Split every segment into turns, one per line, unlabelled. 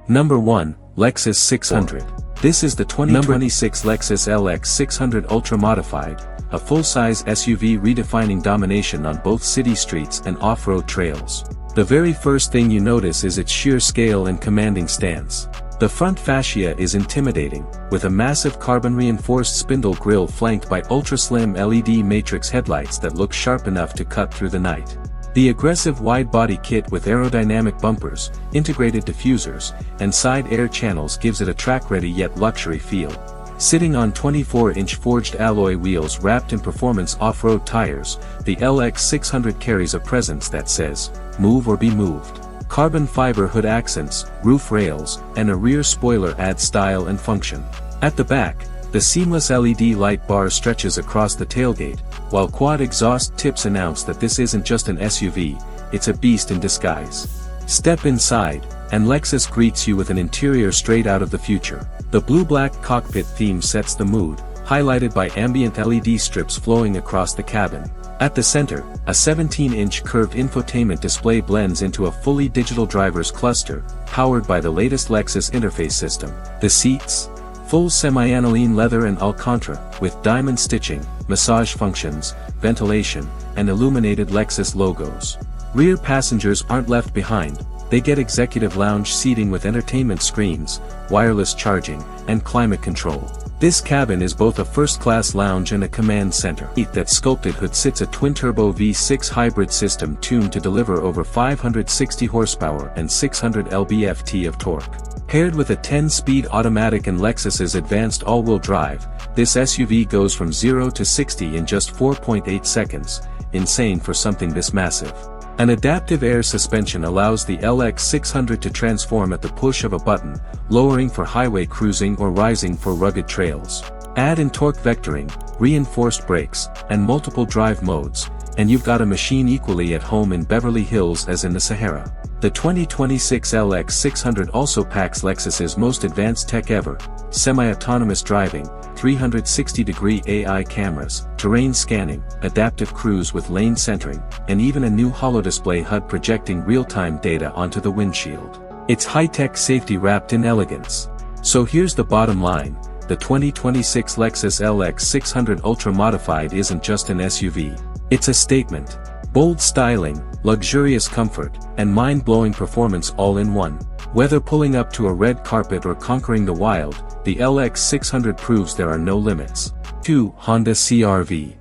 Number 1, Lexus 600. This is the 2026 Lexus LX 600 Ultra Modified, a full-size SUV redefining domination on both city streets and off-road trails. The very first thing you notice is its sheer scale and commanding stance. The front fascia is intimidating, with a massive carbon-reinforced spindle grille flanked by ultra-slim LED matrix headlights that look sharp enough to cut through the night. The aggressive wide-body kit with aerodynamic bumpers, integrated diffusers, and side air channels gives it a track-ready yet luxury feel. Sitting on 24-inch forged alloy wheels wrapped in performance off-road tires, the LX 600 carries a presence that says, "Move or be moved." Carbon fiber hood accents, roof rails, and a rear spoiler add style and function. At the back, the seamless LED light bar stretches across the tailgate, while quad exhaust tips announce that this isn't just an SUV, it's a beast in disguise. Step inside, and Lexus greets you with an interior straight out of the future. The blue-black cockpit theme sets the mood, highlighted by ambient LED strips flowing across the cabin. At the center, a 17-inch curved infotainment display blends into a fully digital driver's cluster, powered by the latest Lexus interface system. The seats? Full semi-aniline leather and Alcantara, with diamond stitching, massage functions, ventilation, and illuminated Lexus logos. Rear passengers aren't left behind, they get executive lounge seating with entertainment screens, wireless charging, and climate control. This cabin is both a first-class lounge and a command center. That sculpted hood sits a twin-turbo V6 hybrid system tuned to deliver over 560 horsepower and 600 lb-ft of torque. Paired with a 10-speed automatic and Lexus's advanced all-wheel drive, this SUV goes from 0 to 60 in just 4.8 seconds, insane for something this massive. An adaptive air suspension allows the LX 600 to transform at the push of a button, lowering for highway cruising or rising for rugged trails. Add in torque vectoring, reinforced brakes, and multiple drive modes, and you've got a machine equally at home in Beverly Hills as in the Sahara. The 2026 LX 600 also packs Lexus's most advanced tech ever: semi-autonomous driving, 360-degree AI cameras, terrain scanning, adaptive cruise with lane centering, and even a new holodisplay HUD projecting real-time data onto the windshield. It's high-tech safety wrapped in elegance. So here's the bottom line: the 2026 Lexus LX 600 Ultra Modified isn't just an SUV. It's a statement. Bold styling, luxurious comfort, and mind-blowing performance all in one. Whether pulling up to a red carpet or conquering the wild, the LX 600 proves there are no limits. 2. Honda CR-V.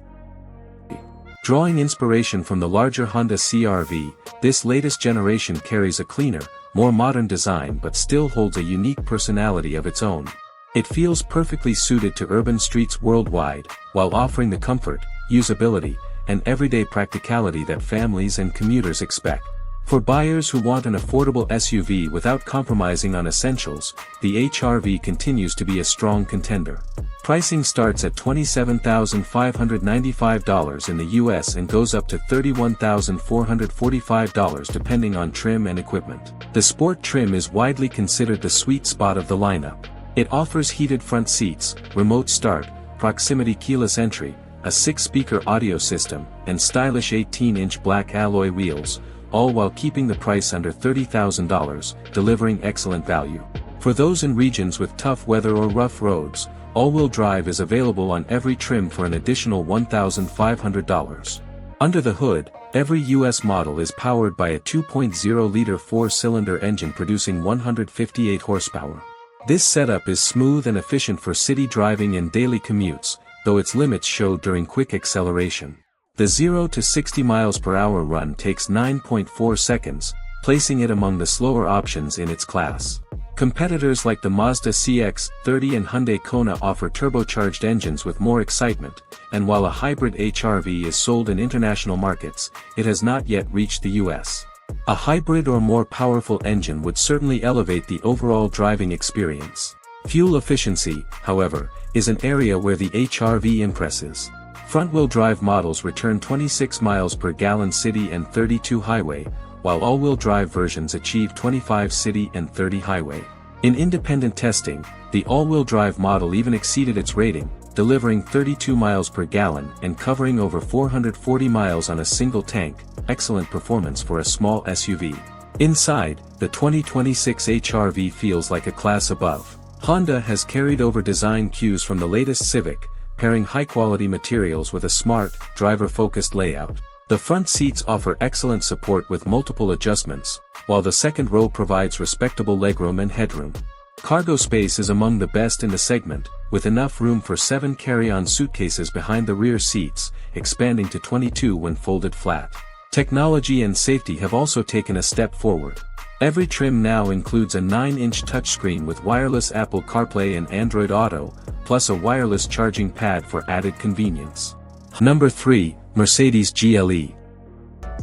Drawing inspiration from the larger Honda CR-V, this latest generation carries a cleaner, more modern design but still holds a unique personality of its own. It feels perfectly suited to urban streets worldwide, while offering the comfort, usability, and everyday practicality that families and commuters expect. For buyers who want an affordable SUV without compromising on essentials, the HR-V continues to be a strong contender. Pricing starts at $27,595 in the US and goes up to $31,445 depending on trim and equipment. The Sport trim is widely considered the sweet spot of the lineup. It offers heated front seats, remote start, proximity keyless entry, a 6-speaker audio system, and stylish 18-inch black alloy wheels, all while keeping the price under $30,000, delivering excellent value. For those in regions with tough weather or rough roads, all-wheel drive is available on every trim for an additional $1,500. Under the hood, every US model is powered by a 2.0-liter 4-cylinder engine producing 158 horsepower. This setup is smooth and efficient for city driving and daily commutes, though its limits show during quick acceleration. The 0 to 60 miles per hour run takes 9.4 seconds, placing it among the slower options in its class. Competitors like the Mazda CX-30 and Hyundai Kona offer turbocharged engines with more excitement, and while a hybrid HR-V is sold in international markets, it has not yet reached the US. A hybrid or more powerful engine would certainly elevate the overall driving experience. Fuel efficiency, however, is an area where the HR-V impresses. Front-wheel drive models return 26 miles per gallon city and 32 highway, while all-wheel drive versions achieve 25 city and 30 highway. In independent testing, the all-wheel drive model even exceeded its rating, delivering 32 miles per gallon and covering over 440 miles on a single tank, excellent performance for a small SUV. Inside, the 2026 HR-V feels like a class above. Honda has carried over design cues from the latest Civic, pairing high-quality materials with a smart, driver-focused layout. The front seats offer excellent support with multiple adjustments, while the second row provides respectable legroom and headroom. Cargo space is among the best in the segment, with enough room for 7 carry-on suitcases behind the rear seats, expanding to 22 when folded flat. Technology and safety have also taken a step forward. Every trim now includes a 9-inch touchscreen with wireless Apple CarPlay and Android Auto, plus a wireless charging pad for added convenience. Number 3, Mercedes GLE.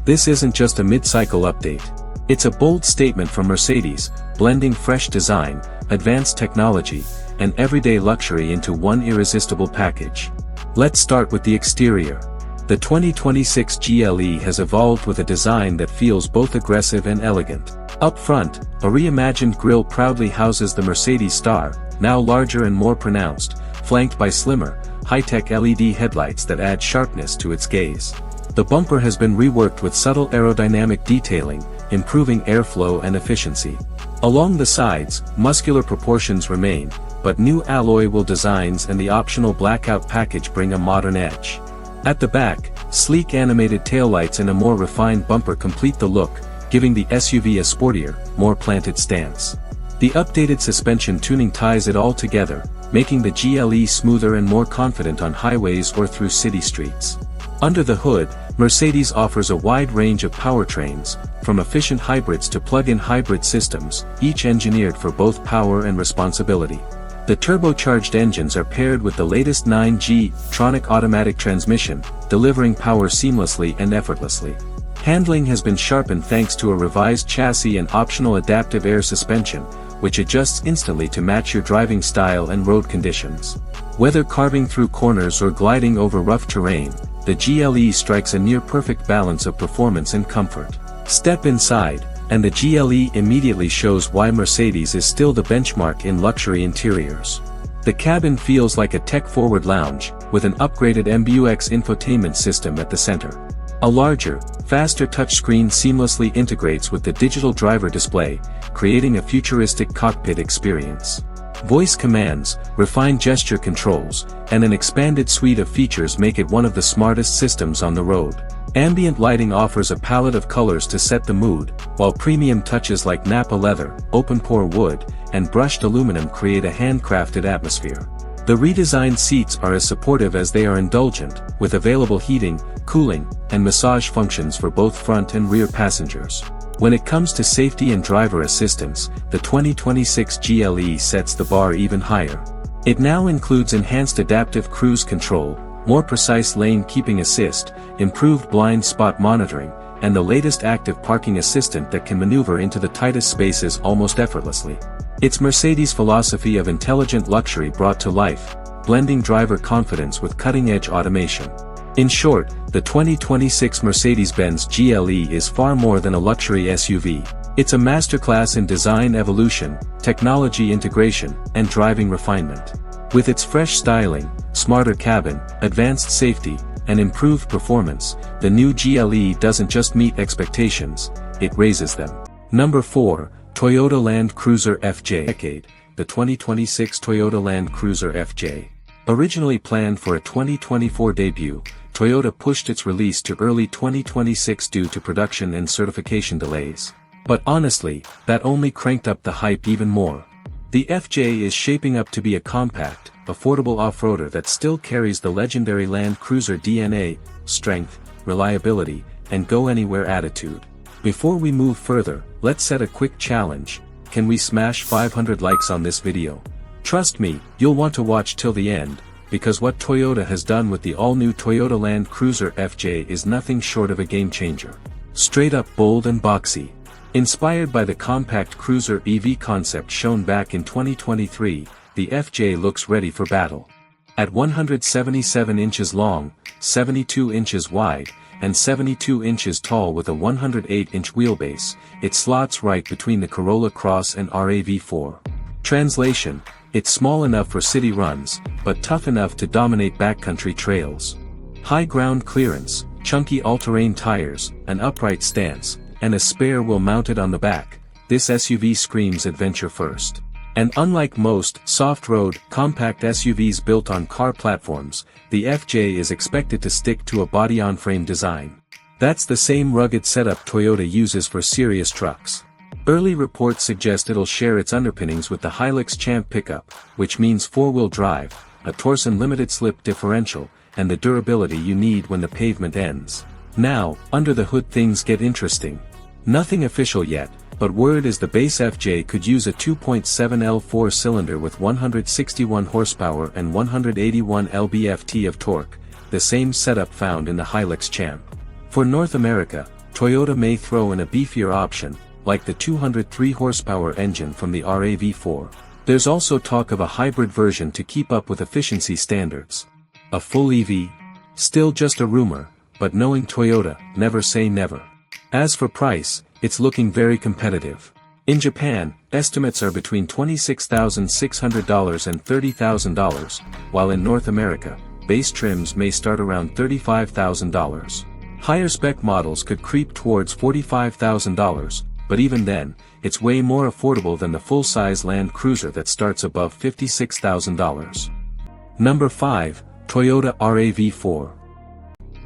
This isn't just a mid-cycle update. It's a bold statement from Mercedes, blending fresh design, advanced technology, and everyday luxury into one irresistible package. Let's start with the exterior. The 2026 GLE has evolved with a design that feels both aggressive and elegant. Up front, a reimagined grille proudly houses the Mercedes star, now larger and more pronounced, flanked by slimmer, high-tech LED headlights that add sharpness to its gaze. The bumper has been reworked with subtle aerodynamic detailing, improving airflow and efficiency. Along the sides, muscular proportions remain, but new alloy wheel designs and the optional blackout package bring a modern edge. At the back, sleek animated taillights and a more refined bumper complete the look, giving the SUV a sportier, more planted stance. The updated suspension tuning ties it all together, making the GLE smoother and more confident on highways or through city streets. Under the hood, Mercedes offers a wide range of powertrains, from efficient hybrids to plug-in hybrid systems, each engineered for both power and responsibility. The turbocharged engines are paired with the latest 9G Tronic automatic transmission, delivering power seamlessly and effortlessly. Handling has been sharpened thanks to a revised chassis and optional adaptive air suspension, which adjusts instantly to match your driving style and road conditions. Whether carving through corners or gliding over rough terrain, the GLE strikes a near-perfect balance of performance and comfort. Step inside, and the GLE immediately shows why Mercedes is still the benchmark in luxury interiors. The cabin feels like a tech-forward lounge, with an upgraded MBUX infotainment system at the center. A larger, faster touchscreen seamlessly integrates with the digital driver display, creating a futuristic cockpit experience. Voice commands, refined gesture controls, and an expanded suite of features make it one of the smartest systems on the road. Ambient lighting offers a palette of colors to set the mood, while premium touches like Napa leather, open-pore wood, and brushed aluminum create a handcrafted atmosphere. The redesigned seats are as supportive as they are indulgent, with available heating, cooling, and massage functions for both front and rear passengers. When it comes to safety and driver assistance, the 2026 GLE sets the bar even higher. It now includes enhanced adaptive cruise control, more precise lane keeping assist, improved blind spot monitoring, and the latest active parking assistant that can maneuver into the tightest spaces almost effortlessly. It's Mercedes' philosophy of intelligent luxury brought to life, blending driver confidence with cutting-edge automation. In short, the 2026 Mercedes-Benz GLE is far more than a luxury SUV. It's a masterclass in design evolution, technology integration, and driving refinement. With its fresh styling, smarter cabin, advanced safety, and improved performance, the new GLE doesn't just meet expectations, it raises them. Number 4, Toyota Land Cruiser FJ. The 2026 Toyota Land Cruiser FJ. Originally planned for a 2024 debut, Toyota pushed its release to early 2026 due to production and certification delays. But honestly, that only cranked up the hype even more. The FJ is shaping up to be a compact, affordable off-roader that still carries the legendary Land Cruiser DNA, strength, reliability, and go-anywhere attitude. Before we move further, let's set a quick challenge. Can we smash 500 likes on this video? Trust me, you'll want to watch till the end, because what Toyota has done with the all-new Toyota Land Cruiser FJ is nothing short of a game-changer. Straight up bold and boxy. Inspired by the compact cruiser EV concept shown back in 2023, the FJ looks ready for battle. At 177 inches long, 72 inches wide, and 72 inches tall with a 108-inch wheelbase, it slots right between the Corolla Cross and RAV4. Translation: it's small enough for city runs, but tough enough to dominate backcountry trails. High ground clearance, chunky all-terrain tires, an upright stance, and a spare wheel mounted on the back, this SUV screams adventure first. And unlike most soft-road, compact SUVs built on car platforms, the FJ is expected to stick to a body-on-frame design. That's the same rugged setup Toyota uses for serious trucks. Early reports suggest it'll share its underpinnings with the Hilux Champ pickup, which means four-wheel drive, a Torsen limited slip differential, and the durability you need when the pavement ends. Now, under the hood things get interesting. Nothing official yet, but word is the base FJ could use a 2.7L 4-cylinder with 161 horsepower and 181 lb-ft of torque, the same setup found in the Hilux Champ. For North America, Toyota may throw in a beefier option, like the 203 horsepower engine from the RAV4. There's also talk of a hybrid version to keep up with efficiency standards. A full EV? Still just a rumor, but knowing Toyota, never say never. As for price, it's looking very competitive. In Japan, estimates are between $26,600 and $30,000, while in North America, base trims may start around $35,000. Higher spec models could creep towards $45,000, but even then, it's way more affordable than the full-size Land Cruiser that starts above $56,000. Number 5, Toyota RAV4.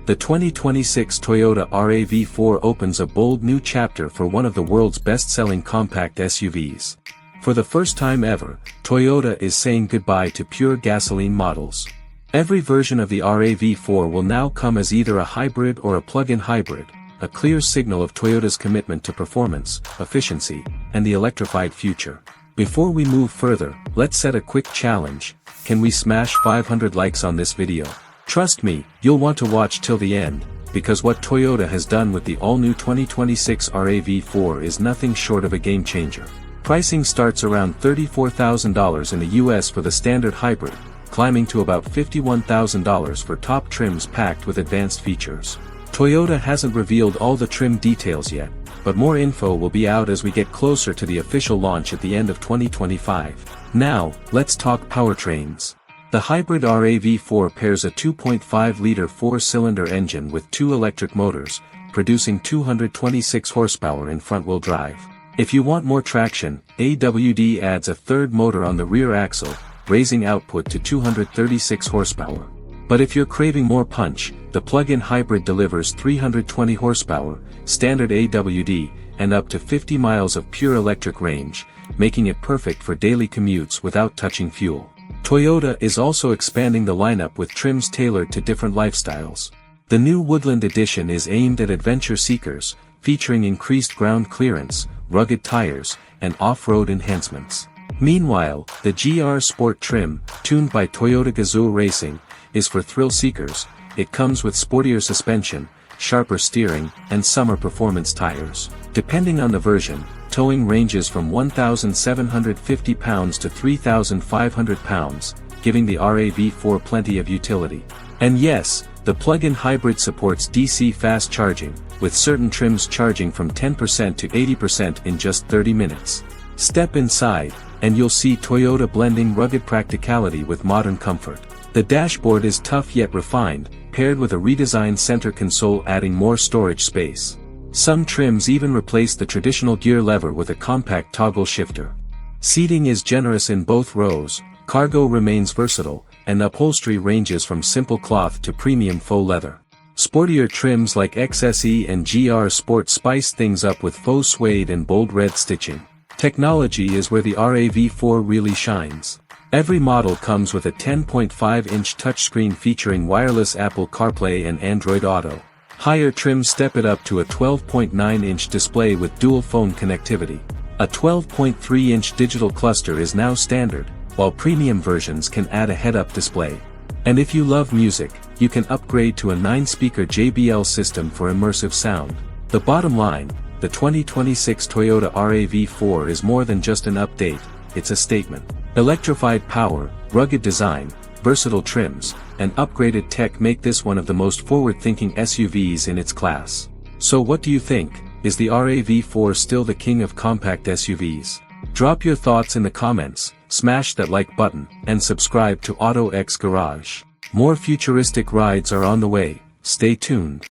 The 2026 Toyota RAV4 opens a bold new chapter for one of the world's best-selling compact SUVs. For the first time ever, Toyota is saying goodbye to pure gasoline models. Every version of the RAV4 will now come as either a hybrid or a plug-in hybrid, a clear signal of Toyota's commitment to performance, efficiency, and the electrified future. Before we move further, let's set a quick challenge. Can we smash 500 likes on this video? Trust me, you'll want to watch till the end, because what Toyota has done with the all-new 2026 RAV4 is nothing short of a game-changer. Pricing starts around $34,000 in the US for the standard hybrid, climbing to about $51,000 for top trims packed with advanced features. Toyota hasn't revealed all the trim details yet, but more info will be out as we get closer to the official launch at the end of 2025. Now, let's talk powertrains. The hybrid RAV4 pairs a 2.5-liter 4-cylinder engine with two electric motors, producing 226 horsepower in front-wheel drive. If you want more traction, AWD adds a third motor on the rear axle, raising output to 236 horsepower. But if you're craving more punch, the plug-in hybrid delivers 320 horsepower, standard AWD, and up to 50 miles of pure electric range, making it perfect for daily commutes without touching fuel. Toyota is also expanding the lineup with trims tailored to different lifestyles. The new Woodland Edition is aimed at adventure seekers, featuring increased ground clearance, rugged tires, and off-road enhancements. Meanwhile, the GR Sport trim, tuned by Toyota Gazoo Racing, is for thrill seekers. It comes with sportier suspension, sharper steering, and summer performance tires. Depending on the version, towing ranges from 1,750 pounds to 3,500 pounds, giving the RAV4 plenty of utility. And yes, the plug-in hybrid supports DC fast charging, with certain trims charging from 10% to 80% in just 30 minutes. Step inside, and you'll see Toyota blending rugged practicality with modern comfort. The dashboard is tough yet refined, paired with a redesigned center console adding more storage space. Some trims even replace the traditional gear lever with a compact toggle shifter. Seating is generous in both rows, cargo remains versatile, and upholstery ranges from simple cloth to premium faux leather. Sportier trims like XSE and GR Sport spice things up with faux suede and bold red stitching. Technology is where the RAV4 really shines. Every model comes with a 10.5-inch touchscreen featuring wireless Apple CarPlay and Android Auto. Higher trims step it up to a 12.9-inch display with dual phone connectivity. A 12.3-inch digital cluster is now standard, while premium versions can add a head-up display. And if you love music, you can upgrade to a 9-speaker JBL system for immersive sound. The bottom line, the 2026 Toyota RAV4 is more than just an update, it's a statement. Electrified power, rugged design, versatile trims, and upgraded tech make this one of the most forward-thinking SUVs in its class. So what do you think? Is the RAV4 still the king of compact SUVs? Drop your thoughts in the comments, smash that like button, and subscribe to AutoX Garage. More futuristic rides are on the way, stay tuned.